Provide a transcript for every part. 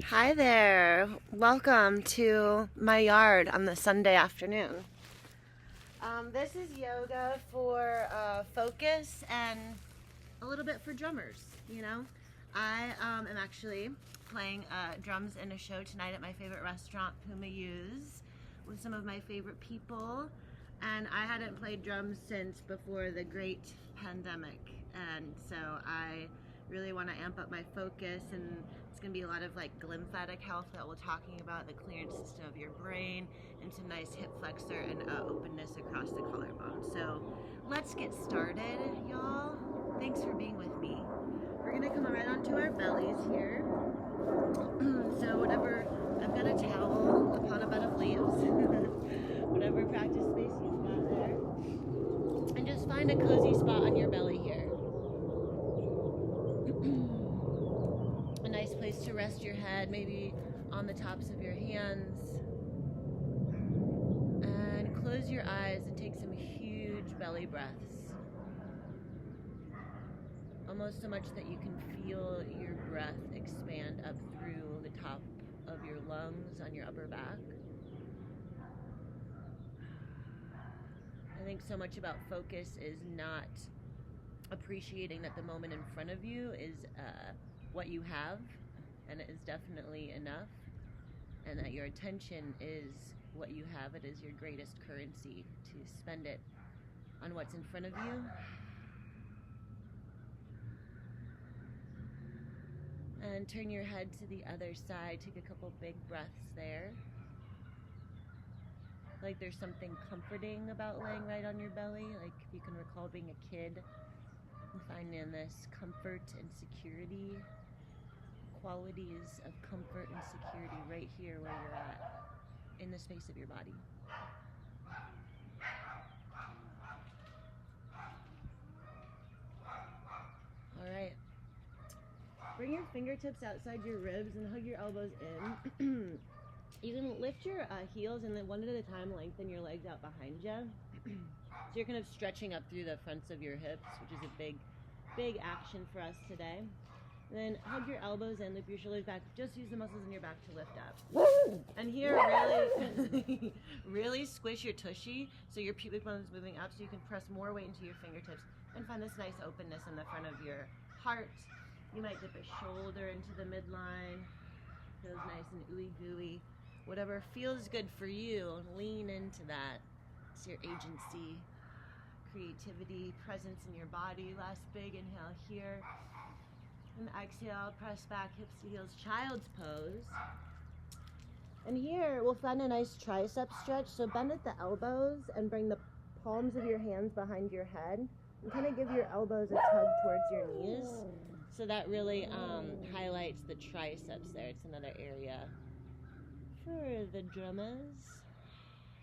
Hi there. Welcome to my yard on the Sunday afternoon. This is yoga for focus and a little bit for drummers. I am actually playing drums in a show tonight at my favorite restaurant, Puma U's, with some of my favorite people. And I hadn't played drums since before the great pandemic. And so I really want to amp up my focus, and it's going to be a lot of like glymphatic health that we're talking about, the clearance system of your brain, into nice hip flexor and openness across the collarbone. So let's get started, y'all. Thanks for being with me. We're going to come right onto our bellies here. So whatever, I've got a towel upon a bed of leaves, whatever practice space you've got there. And just find a cozy spot on your belly here. A nice place to rest your head, maybe on the tops of your hands. And close your eyes and take some huge belly breaths. Almost so much that you can feel your breath expand up through the top of your lungs on your upper back. I think so much about focus is not appreciating that the moment in front of you is what you have, and it is definitely enough, and that your attention is what you have. It is your greatest currency to spend it on what's in front of you. And turn your head to the other side. Take a couple big breaths there. Like there's something comforting about laying right on your belly. Like if you can recall being a kid and finding this comfort and security, qualities of comfort and security right here where you're at, in the space of your body. All right. Bring your fingertips outside your ribs and hug your elbows in. You can lift your heels and then one at a time lengthen your legs out behind you. So you're kind of stretching up through the fronts of your hips, which is a big action for us today. And then hug your elbows in, loop your shoulders back. Just use the muscles in your back to lift up. And here, really squish your tushy so your pubic bone is moving up, so you can press more weight into your fingertips and find this nice openness in the front of your heart. You might dip a shoulder into the midline. Feels nice and ooey gooey. Whatever feels good for you, lean into that. It's your agency, creativity, presence in your body. Last big inhale here. And exhale, press back, hips to heels, child's pose. And here, we'll find a nice tricep stretch. So bend at the elbows and bring the palms of your hands behind your head. And kind of give your elbows a tug towards your knees. So that really highlights the triceps there. It's another area for the drummers.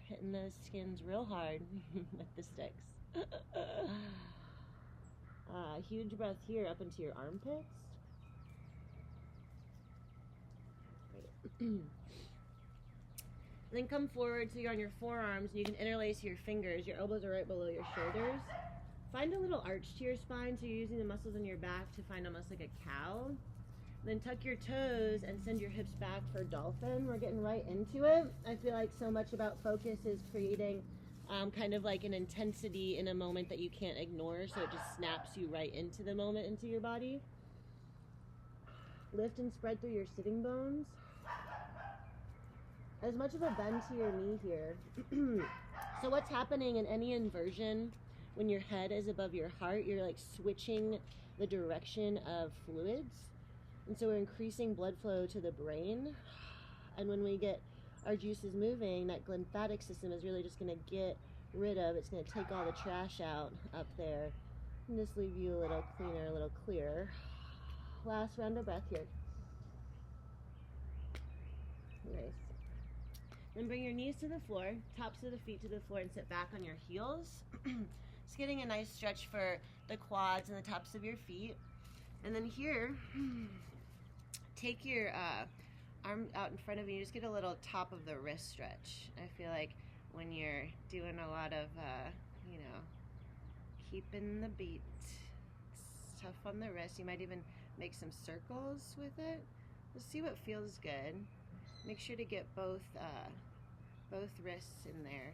Hitting those skins real hard with the sticks. Huge breath here up into your armpits. Then come forward so you're on your forearms and you can interlace your fingers. Your elbows are right below your shoulders. Find a little arch to your spine so you're using the muscles in your back to find almost like a cow. Then tuck your toes and send your hips back for Dolphin. We're getting right into it. I feel like so much about focus is creating kind of like an intensity in a moment that you can't ignore, so it just snaps you right into the moment, into your body. Lift and spread through your sitting bones. As much of a bend to your knee here. So what's happening in any inversion, when your head is above your heart, you're like switching the direction of fluids. And so we're increasing blood flow to the brain. And when we get our juices moving, that glymphatic system is really just going to get rid of, it's going to take all the trash out up there and just leave you a little cleaner, a little clearer. Last round of breath here. Nice. Then bring your knees to the floor, tops of the feet to the floor, and sit back on your heels. Just getting a nice stretch for the quads and the tops of your feet. And then here, take your arm out in front of you. Just get a little top of the wrist stretch. I feel like when you're doing a lot of, keeping the beat, it's tough on the wrist. You might even make some circles with it. Let's see what feels good. Make sure to get both wrists in there,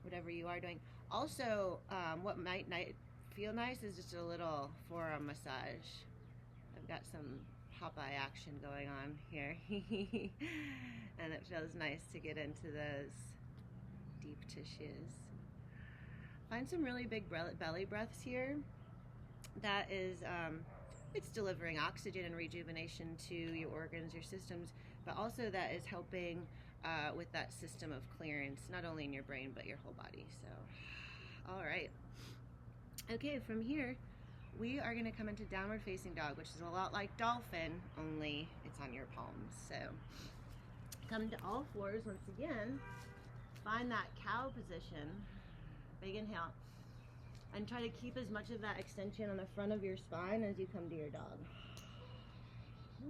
whatever you are doing. Also, what might feel nice is just a little forearm massage. I've got some Popeye action going on here. And it feels nice to get into those deep tissues. Find some really big belly breaths here. That is, it's delivering oxygen and rejuvenation to your organs, your systems, but also that is helping with that system of clearance, not only in your brain, but your whole body. So, all right. Okay, from here, we are gonna come into downward facing dog, which is a lot like dolphin, only it's on your palms. So, come to all fours once again. Find that cow position. Big inhale. And try to keep as much of that extension on the front of your spine as you come to your dog.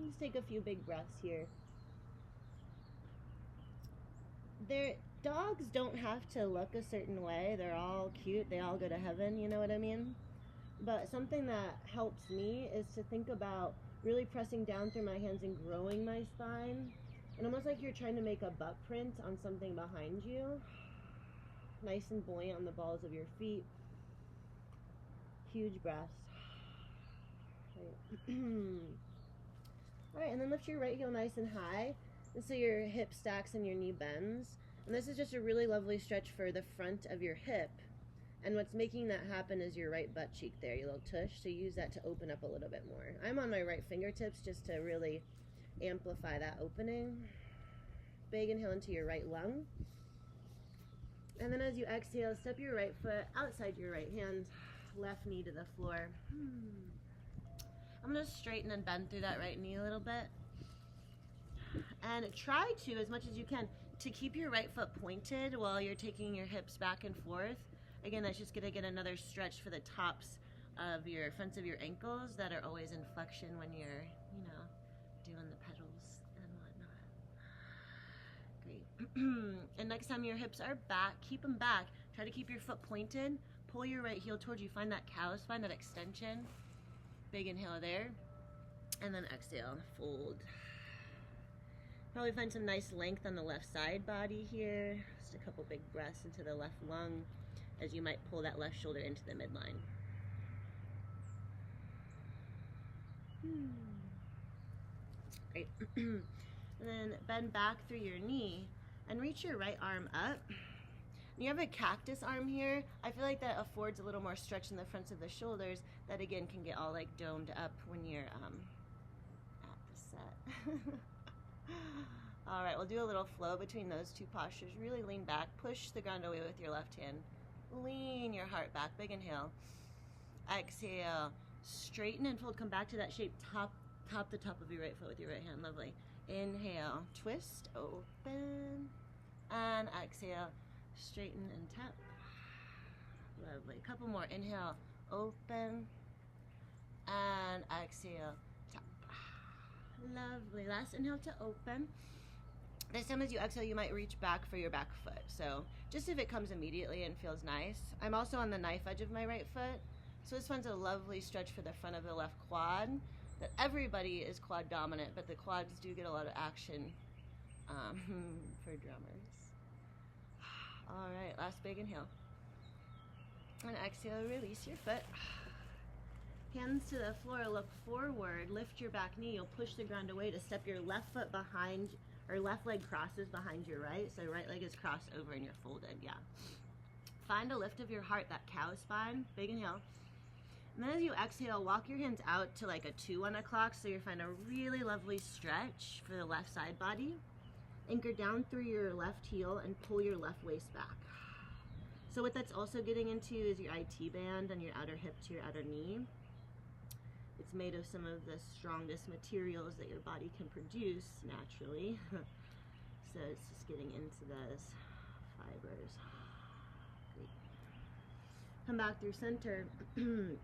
Let's take a few big breaths here. Dogs don't have to look a certain way. They're all cute. They all go to heaven, you know what I mean? But something that helps me is to think about really pressing down through my hands and growing my spine. And almost like you're trying to make a butt print on something behind you. Nice and buoyant on the balls of your feet. Huge breaths. Alright, and then lift your right heel nice and high. And so your hip stacks and your knee bends. And this is just a really lovely stretch for the front of your hip. And what's making that happen is your right butt cheek there, your little tush. So use that to open up a little bit more. I'm on my right fingertips just to really amplify that opening. Big inhale into your right lung. And then as you exhale, step your right foot outside your right hand, left knee to the floor. I'm going to straighten and bend through that right knee a little bit. And try to, as much as you can, to keep your right foot pointed while you're taking your hips back and forth. Again, that's just going to get another stretch for the tops of your fronts of your ankles that are always in flexion when you're, you know, doing the pedals and whatnot. Great. And next time your hips are back, keep them back. Try to keep your foot pointed. Pull your right heel towards you. Find that cow spine, that extension. Big inhale there. And then exhale, fold. Probably find some nice length on the left side body here. Just a couple big breaths into the left lung as you might pull that left shoulder into the midline. Great. And then bend back through your knee and reach your right arm up. You have a cactus arm here. I feel like that affords a little more stretch in the fronts of the shoulders that again can get all like domed up when you're at the set. All right, we'll do a little flow between those two postures. Really lean back, push the ground away with your left hand. Lean your heart back, big inhale. Exhale, straighten and fold, come back to that shape, top the top of your right foot with your right hand, lovely. Inhale, twist, open, and exhale, straighten and tap. Lovely, a couple more, inhale, open, and exhale, tap. Lovely, last inhale to open. This time as you exhale, you might reach back for your back foot. So just if it comes immediately and feels nice. I'm also on the knife edge of my right foot. So this one's a lovely stretch for the front of the left quad. That everybody is quad dominant, but the quads do get a lot of action for drummers. All right, last big inhale. And exhale, release your foot. Hands to the floor, look forward, lift your back knee. You'll push the ground away to step your left foot behind, or left leg crosses behind your right. So right leg is crossed over and you're folded, yeah. Find a lift of your heart, that cow spine, big inhale. And then as you exhale, walk your hands out to like a 2-1 o'clock. So you find a really lovely stretch for the left side body. Anchor down through your left heel and pull your left waist back. So what that's also getting into is your IT band on your outer hip to your outer knee. It's made of some of the strongest materials that your body can produce naturally. So it's just getting into those fibers. Great. Come back through center. And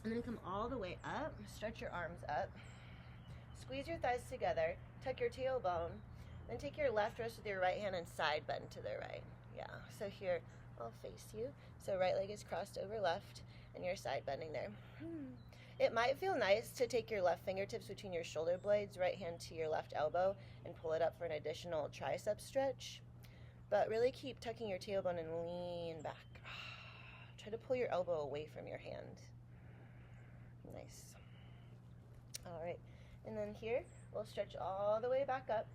then come all the way up. Stretch your arms up. Squeeze your thighs together. Tuck your tailbone. Then take your left wrist with your right hand and side bend to the right. Yeah, so here, I'll face you. So right leg is crossed over left, and you're side bending there. It might feel nice to take your left fingertips between your shoulder blades, right hand to your left elbow, and pull it up for an additional tricep stretch. But really keep tucking your tailbone and lean back. Try to pull your elbow away from your hand. Nice. All right. And then here, we'll stretch all the way back up.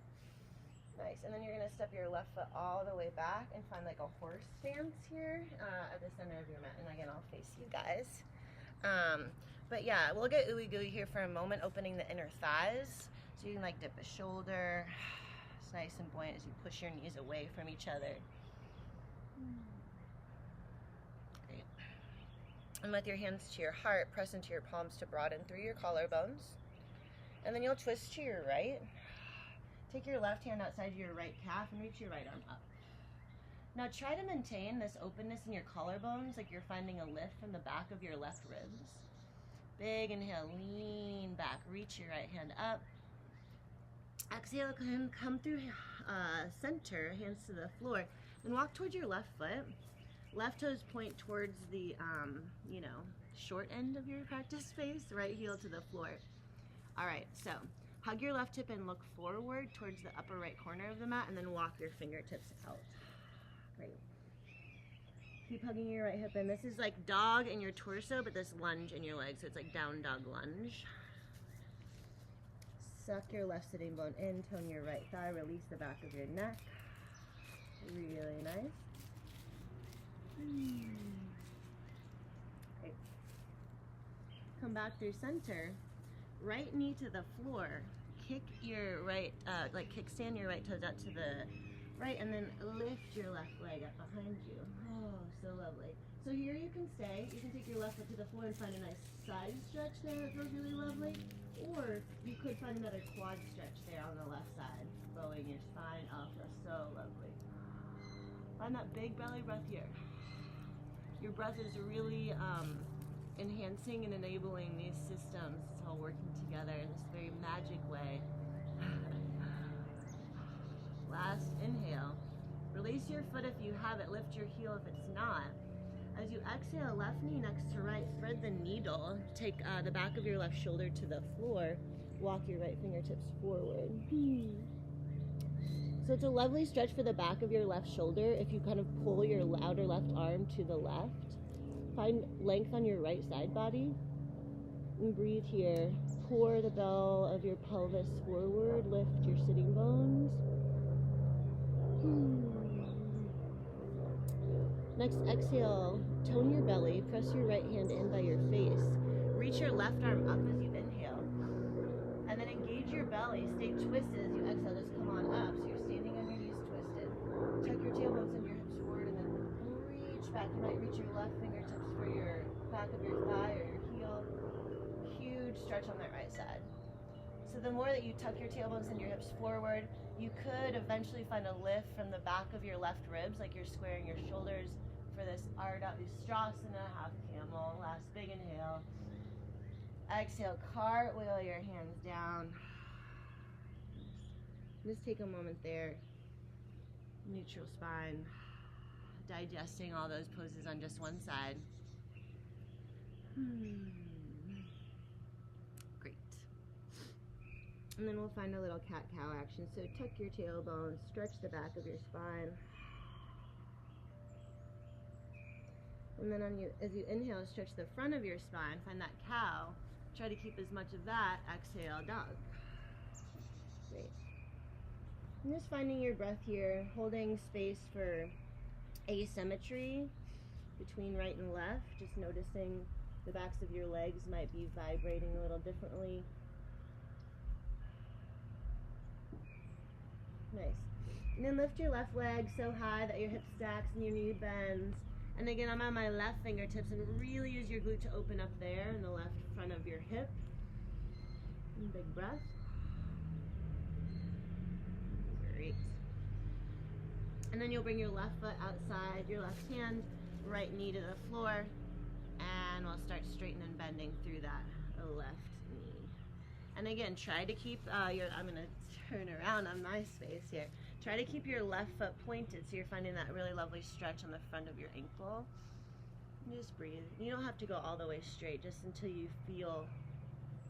Nice. And then you're going to step your left foot all the way back and find like a horse stance here at the center of your mat. And again, I'll face you guys. But yeah, we'll get ooey gooey here for a moment, opening the inner thighs. So you can like dip a shoulder. It's nice and buoyant as you push your knees away from each other. Great. And with your hands to your heart, press into your palms to broaden through your collarbones. And then you'll twist to your right. Take your left hand outside your right calf and reach your right arm up. Now try to maintain this openness in your collarbones like you're finding a lift from the back of your left ribs. Big inhale, lean back, reach your right hand up. Exhale, come through center, hands to the floor, and walk towards your left foot. Left toes point towards the, short end of your practice space, right heel to the floor. All right, so hug your left hip and look forward towards the upper right corner of the mat, and then walk your fingertips out. Great. Keep hugging your right hip in. This is like dog in your torso, but this lunge in your legs, so it's like down dog lunge. Suck your left sitting bone in, tone your right thigh, release the back of your neck. Really nice. Okay. Come back through center. Right knee to the floor. Kick your right, kickstand your right toes out to the right, and then lift your left leg up behind you. Oh, so lovely. So here you can stay. You can take your left foot to the floor and find a nice side stretch there that feels really lovely. Or you could find another quad stretch there on the left side, bowing your spine. Oh, feels so lovely. Find that big belly breath here. Your breath is really enhancing and enabling these systems. It's all working together in this very magic way. Last inhale. Release your foot if you have it. Lift your heel if it's not. As you exhale, left knee next to right, thread the needle. Take the back of your left shoulder to the floor. Walk your right fingertips forward. So it's a lovely stretch for the back of your left shoulder if you kind of pull your outer left arm to the left. Find length on your right side body. And breathe here. Pour the bell of your pelvis forward. Lift your sitting bones. Next, exhale, tone your belly, press your right hand in by your face. Reach your left arm up as you inhale. And then engage your belly, stay twisted as you exhale, just come on up. So you're standing on your knees twisted. Tuck your tailbones and your hips forward and then reach back. You might reach your left fingertips for your back of your thigh or your heel. Huge stretch on that right side. So the more that you tuck your tailbones and your hips forward, you could eventually find a lift from the back of your left ribs, like you're squaring your shoulders for this Ardha Ustrasana, half camel. Last big inhale. Exhale, cartwheel your hands down. Just take a moment there. Neutral spine. Digesting all those poses on just one side. Great. And then we'll find a little cat-cow action. So tuck your tailbone, stretch the back of your spine. And then as you inhale, stretch the front of your spine. Find that cow. Try to keep as much of that. Exhale, dog. Great. And just finding your breath here, holding space for asymmetry between right and left. Just noticing the backs of your legs might be vibrating a little differently. Nice. And then lift your left leg so high that your hip stacks and your knee bends. And again, I'm on my left fingertips, and really use your glute to open up there in the left front of your hip. And big breath. Great. And then you'll bring your left foot outside, your left hand, right knee to the floor, and we'll start straightening and bending through that left knee. And again, try to keep I'm going to turn around on my space here. Try to keep your left foot pointed so you're finding that really lovely stretch on the front of your ankle. Just breathe. You don't have to go all the way straight, just until you feel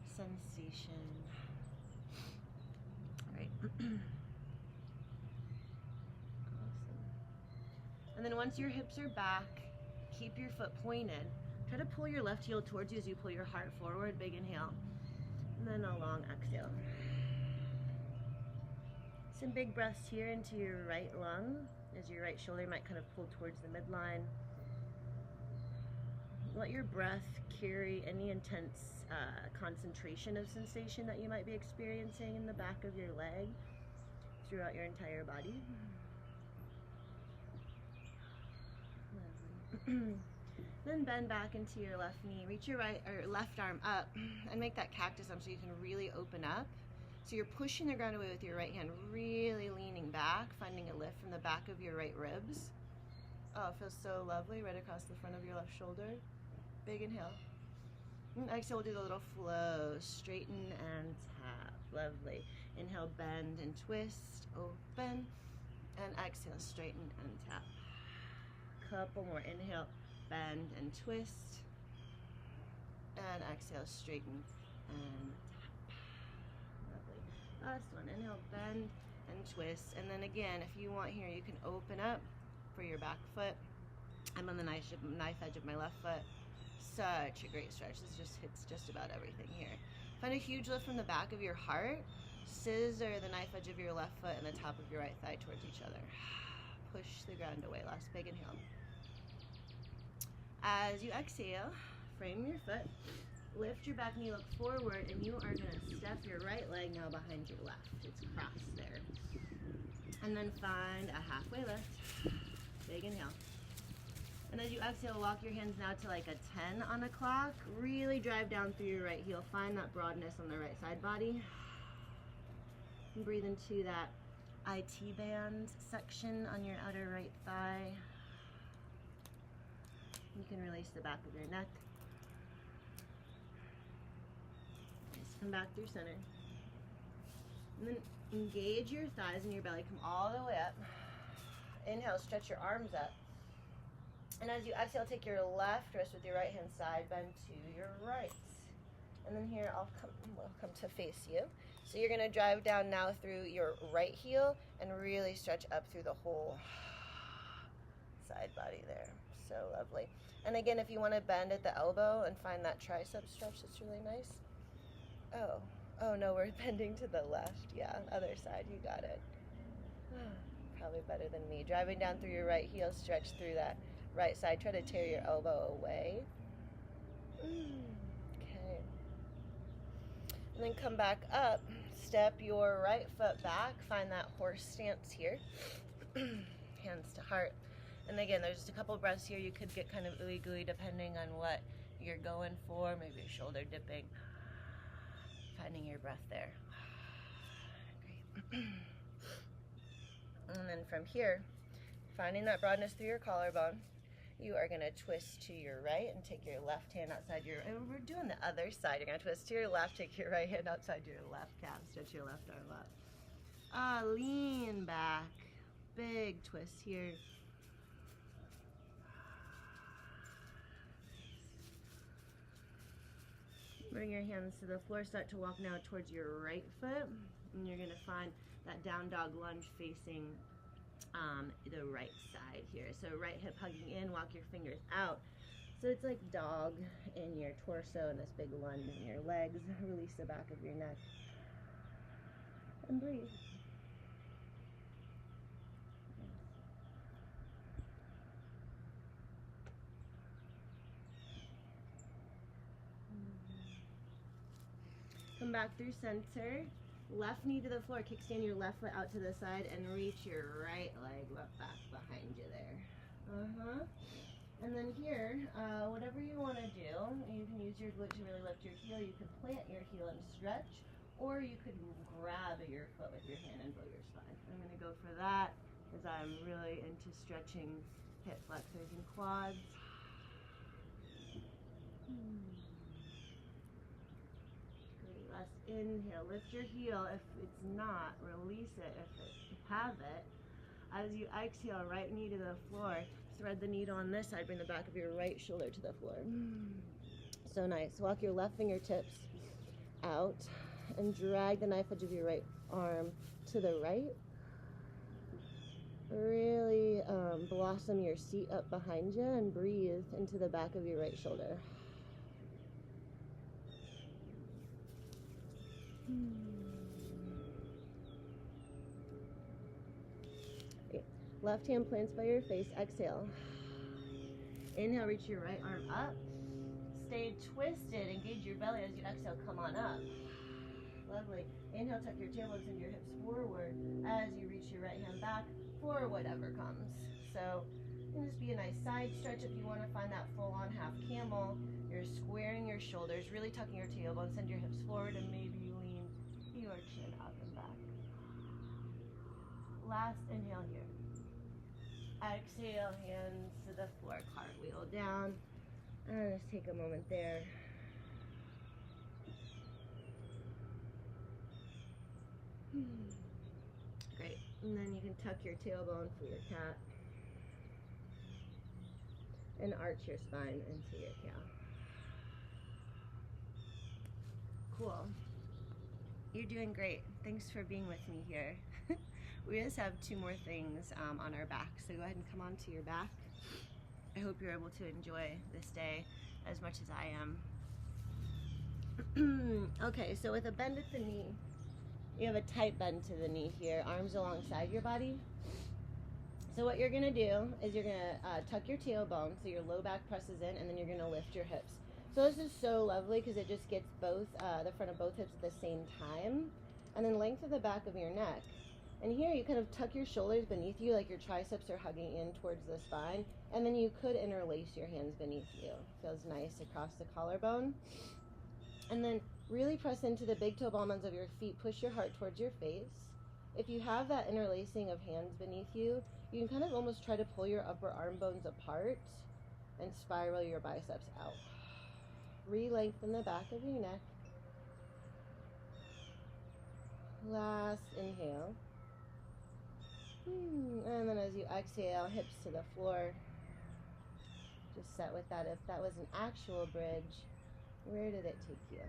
sensation. All right. Awesome. And then once your hips are back, keep your foot pointed. Try to pull your left heel towards you as you pull your heart forward. Big inhale. And then a long exhale. Some big breaths here into your right lung as your right shoulder might kind of pull towards the midline. Let your breath carry any intense concentration of sensation that you might be experiencing in the back of your leg throughout your entire body. Then bend back into your left knee. Reach your right or left arm up and make that cactus arm so you can really open up. So you're pushing the ground away with your right hand, really leaning back, finding a lift from the back of your right ribs. Oh, it feels so lovely right across the front of your left shoulder. Big inhale. And exhale, we'll do the little flow. Straighten and tap. Lovely. Inhale, bend and twist. Open. And exhale, straighten and tap. Couple more. Inhale, bend and twist. And exhale, straighten and tap. Lovely. Last one. Inhale, bend and twist. And then again, if you want here, you can open up for your back foot. I'm on the knife edge of my left foot. Such a great stretch. This just hits just about everything here. Find a huge lift from the back of your heart. Scissor the knife edge of your left foot and the top of your right thigh towards each other. Push the ground away. Last big inhale. As you exhale, frame your foot. Lift your back knee, look forward, and you are going to step your right leg now behind your left. It's crossed there. And then find a halfway lift. Big inhale. And as you exhale, walk your hands now to like a 10 on a clock. Really drive down through your right heel. Find that broadness on the right side body. And breathe into that IT band section on your outer right thigh. You can release the back of your neck. Just come back through center. And then engage your thighs and your belly. Come all the way up. Inhale, stretch your arms up. And as you exhale, take your left wrist with your right hand side, bend to your right. And then here, we'll come to face you. So you're gonna drive down now through your right heel and really stretch up through the whole side body there. So lovely. And again, if you wanna bend at the elbow and find that tricep stretch, that's really nice. Oh no, we're bending to the left. Yeah, other side, you got it. Probably better than me. Driving down through your right heel, stretch through that right side. Try to tear your elbow away. Okay. And then come back up. Step your right foot back. Find that horse stance here. Hands to heart. And again, there's just a couple breaths here. You could get kind of ooey gooey depending on what you're going for. Maybe a shoulder dipping. Finding your breath there. Great. And then from here, finding that broadness through your collarbone, you are going to twist to your right and take your left hand outside your, and we're doing the other side. You're going to twist to your left, take your right hand outside your left calf, stretch your left arm up. Lean back. Big twist here. Bring your hands to the floor. Start to walk now towards your right foot. And you're going to find that down dog lunge facing the right side here. So right hip hugging in, walk your fingers out. So it's like dog in your torso and this big lunge in your legs. Release the back of your neck. And breathe. Come back through center. Left knee to the floor, kickstand your left foot out to the side and reach your right leg up back behind you there. And then here, whatever you want to do, you can use your glute to really lift your heel. You could plant your heel and stretch, or you could grab your foot with your hand and blow your spine. I'm going to go for that because I'm really into stretching hip flexors and quads. Last inhale, lift your heel. If it's not, release it. If you have it, as you exhale, right knee to the floor, thread the needle on this side, bring the back of your right shoulder to the floor. So nice. Walk your left fingertips out and drag the knife edge of your right arm to the right. Really blossom your seat up behind you and breathe into the back of your right shoulder. Okay. Left hand plants by your face. Exhale. Inhale, reach your right arm up. Stay twisted. Engage your belly as you exhale. Come on up. Lovely. Inhale, tuck your tailbone, send your hips forward as you reach your right hand back for whatever comes. So it can just be a nice side stretch if you want to find that full-on half camel. You're squaring your shoulders, really tucking your tailbone, send your hips forward, and maybe you lean your chin up and back. Last inhale here. Exhale, hands to the floor, cartwheel down. And just take a moment there. Great. And then you can tuck your tailbone for your cat. And arch your spine into your cow. Cool. You're doing great. Thanks for being with me here. We just have 2 more things on our back, so go ahead and come onto your back. I hope you're able to enjoy this day as much as I am. Okay, so with a bend at the knee, you have a tight bend to the knee here, arms alongside your body. So what you're gonna do is you're gonna tuck your tailbone so your low back presses in, and then you're gonna lift your hips. So this is so lovely because it just gets both the front of both hips at the same time, and then lengthen the back of your neck. And here you kind of tuck your shoulders beneath you, like your triceps are hugging in towards the spine, and then you could interlace your hands beneath you. Feels nice across the collarbone. And then really press into the big toe ball ends of your feet. Push your heart towards your face. If you have that interlacing of hands beneath you, you can kind of almost try to pull your upper arm bones apart and spiral your biceps out. Re-lengthen the back of your neck. Last inhale. And then as you exhale, hips to the floor. Just set with that. If that was an actual bridge, where did it take you?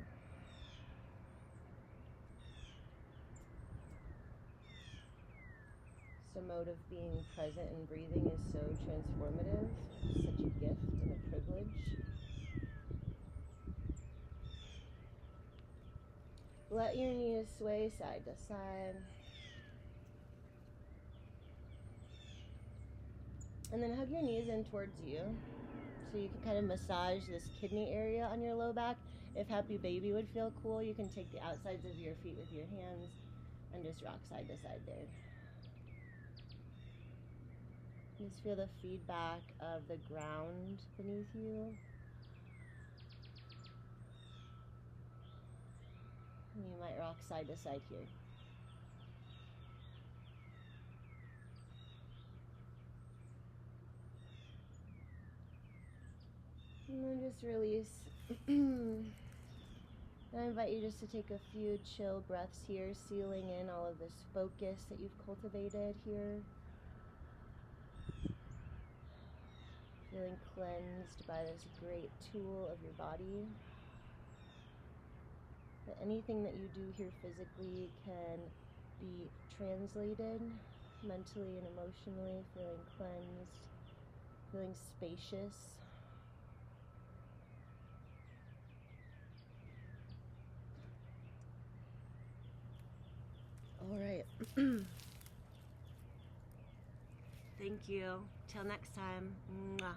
This mode of being present and breathing is so transformative. It's such a gift and a privilege. Let your knees sway side to side. And then hug your knees in towards you. So you can kind of massage this kidney area on your low back. If Happy Baby would feel cool, you can take the outsides of your feet with your hands and just rock side to side there. Just feel the feedback of the ground beneath you. And you might rock side to side here. And then just release. And I invite you just to take a few chill breaths here, sealing in all of this focus that you've cultivated here. Feeling cleansed by this great tool of your body. That anything that you do here physically can be translated mentally and emotionally, feeling cleansed, feeling spacious. All right. Thank you. Till next time. Mwah.